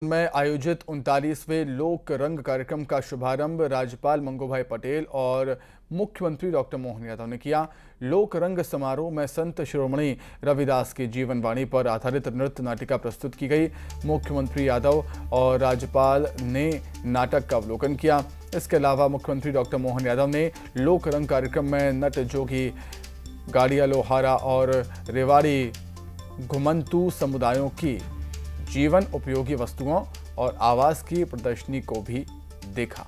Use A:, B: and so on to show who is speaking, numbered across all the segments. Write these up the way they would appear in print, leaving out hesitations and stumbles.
A: में आयोजित 39वें लोक रंग कार्यक्रम का शुभारंभ राज्यपाल मंगूभाई पटेल और मुख्यमंत्री डॉक्टर मोहन यादव ने किया। लोक रंग समारोह में संत शिरोमणि रविदास की जीवन वाणी पर आधारित नृत्य नाटिका प्रस्तुत की गई। मुख्यमंत्री यादव और राज्यपाल ने नाटक का अवलोकन किया। इसके अलावा मुख्यमंत्री डॉक्टर मोहन यादव ने लोक रंग कार्यक्रम में नट जोगी, गाड़िया लोहारा और रेवाड़ी घुमंतू समुदायों की जीवन उपयोगी वस्तुओं और आवास की प्रदर्शनी को भी देखा।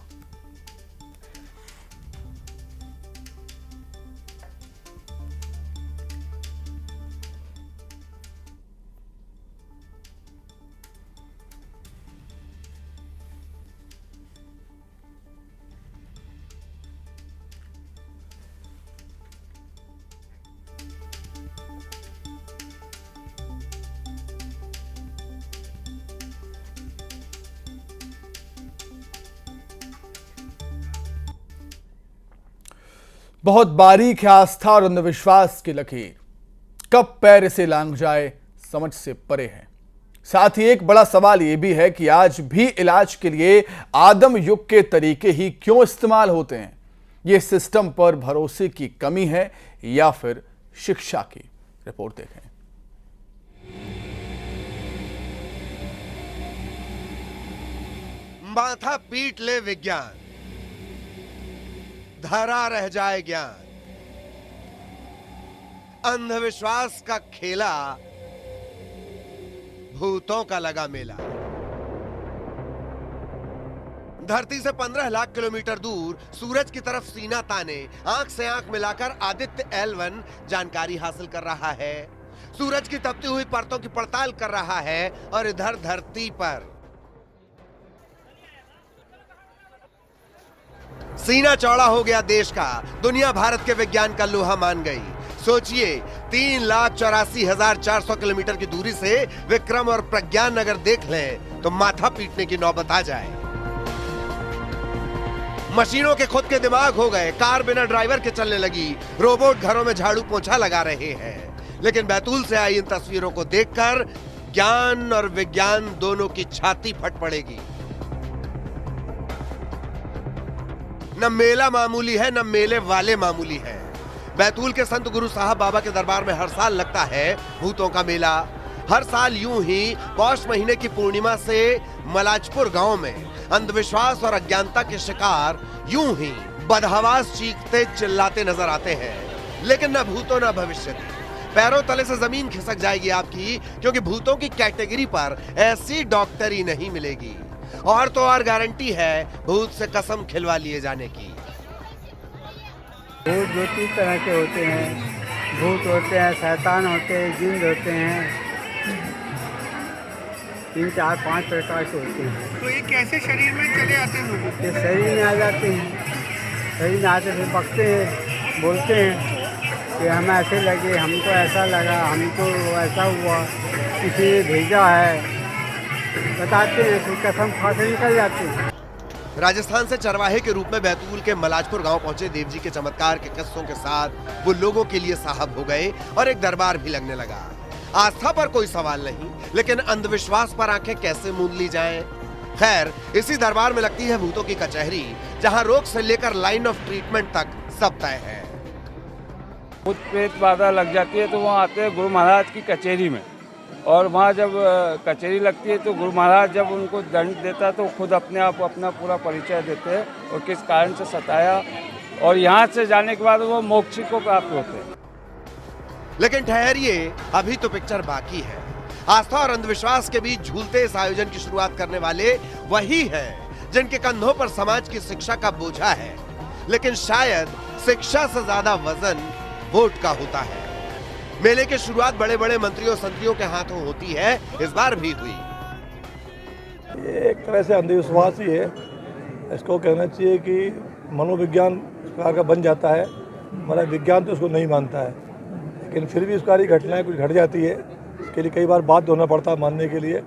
A: बहुत बारीक है आस्था और अंधविश्वास की लकीर, कब पैर इसे लांघ जाए समझ से परे है। साथ ही एक बड़ा सवाल यह भी है कि आज भी इलाज के लिए आदम युग के तरीके ही क्यों इस्तेमाल होते हैं। यह सिस्टम पर भरोसे की कमी है या फिर शिक्षा की। रिपोर्ट देखें।
B: माथा पीट ले विज्ञान, धरा रह जाए ज्ञान। अंधविश्वास का खेला, भूतों का लगा मेला। धरती से 15 लाख किलोमीटर दूर सूरज की तरफ सीना ताने आंख से आंख मिलाकर आदित्य L1 जानकारी हासिल कर रहा है। सूरज की तपती हुई परतों की पड़ताल कर रहा है और इधर धरती पर सीना चौड़ा हो गया देश का। दुनिया भारत के विज्ञान का लोहा मान गई। सोचिए, 3,84,400 किलोमीटर की दूरी से विक्रम और प्रज्ञान अगर देख लें तो माथा पीटने की नौबत आ जाए। मशीनों के खुद के दिमाग हो गए, कार बिना ड्राइवर के चलने लगी, रोबोट घरों में झाड़ू पोंछा लगा रहे हैं। लेकिन बैतूल से आई इन तस्वीरों को देखकर ज्ञान और विज्ञान दोनों की छाती फट पड़ेगी। न मेला मामूली है, न मेले वाले मामूली है। बैतूल के संत गुरु साहब बाबा के दरबार में हर साल लगता है भूतों का मेला। हर साल यूं ही पौष महीने की पूर्णिमा से मलाजपुर गांव में अंधविश्वास और अज्ञानता के शिकार यूं ही बदहवास चीखते चिल्लाते नजर आते हैं। लेकिन न भूतों न भविष्यति। पैरों तले से जमीन खिसक जाएगी आपकी, क्योंकि भूतों की कैटेगरी पर ऐसी डॉक्टरी नहीं मिलेगी। और तो और गारंटी है भूत से कसम खिलवा लिए जाने की।
C: भूत दो तीन तरह के होते हैं। भूत होते हैं, शैतान होते हैं, जिन्न होते हैं। 3, 4, 5 प्रकार के होते हैं।
D: तो ये कैसे शरीर में चले आते हैं लोगों के?
C: ये शरीर में आ जाते हैं। शरीर में आते फिर बकते हैं, बोलते हैं कि हम ऐसे लगे, हमको ऐसा लगा, हमको ऐसा हुआ, किसी ने भेजा है, बताते हैं, फिर कसम खा के निकल जाते हैं।
B: राजस्थान से चरवाहे के रूप में बैतूल के मलाजपुर गांव पहुंचे देव जी के चमत्कार के किस्सों के साथ वो लोगों के लिए साहब हो गए और एक दरबार भी लगने लगा। आस्था पर कोई सवाल नहीं, लेकिन अंधविश्वास पर आंखें कैसे मूंद ली जाएं? खैर, इसी दरबार में लगती है भूतों की कचहरी, जहां रोग से लेकर लाइन ऑफ ट्रीटमेंट तक सब तय है।
E: भूत प्रेत बाधा लग जाती है तो वहाँ आते हैं गुरु महाराज की कचहरी में, और वहाँ जब कचहरी लगती है तो गुरु महाराज जब उनको दंड देता है तो खुद अपने आप अपना पूरा परिचय देते हैं और किस कारण से सताया, और यहाँ से जाने के बाद वो मोक्ष को प्राप्त होते हैं।
B: लेकिन ठहरिए, अभी तो पिक्चर बाकी है। आस्था और अंधविश्वास के बीच झूलते इस आयोजन की शुरुआत करने वाले वही हैं जिनके कंधों पर समाज की शिक्षा का बोझा है। लेकिन शायद शिक्षा से ज्यादा वजन वोट का होता है। मेले की शुरुआत बड़े बड़े मंत्रियों संतरियों के हाथों होती है, इस बार भी हुई।
F: ये एक तरह से अंधविश्वास ही है। इसको कहना चाहिए कि मनोविज्ञान इस प्रकार का बन जाता है। हमारा विज्ञान तो उसको नहीं मानता है, लेकिन फिर भी इस प्रकार की घटनाएं कुछ घट जाती है। इसके लिए कई बार बाध्य होना पड़ता है मानने के लिए।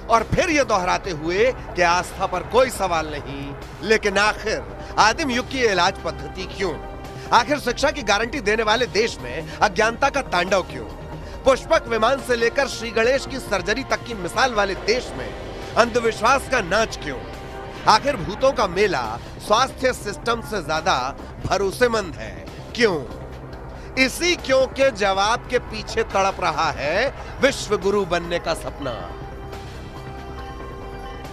B: और फिर ये दोहराते हुए कि आस्था पर कोई सवाल नहीं, लेकिन आखिर आदिम युग की इलाज पद्धति क्यों? आखिर शिक्षा की गारंटी देने वाले देश में अज्ञानता का तांडव क्यों? पुष्पक विमान से लेकर श्री गणेश की सर्जरी तक की मिसाल वाले देश में अंधविश्वास का नाच क्यों? आखिर भूतों का मेला स्वास्थ्य सिस्टम से ज्यादा भरोसेमंद है क्यों? इसी क्यों के जवाब के पीछे तड़प रहा है विश्व गुरु बनने का सपना।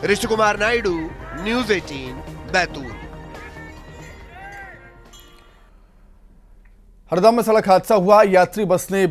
B: ऋषि कुमार नायडू, न्यूज़ 18, बैतूल।
A: हरदा में सड़क हादसा हुआ। यात्री बस ने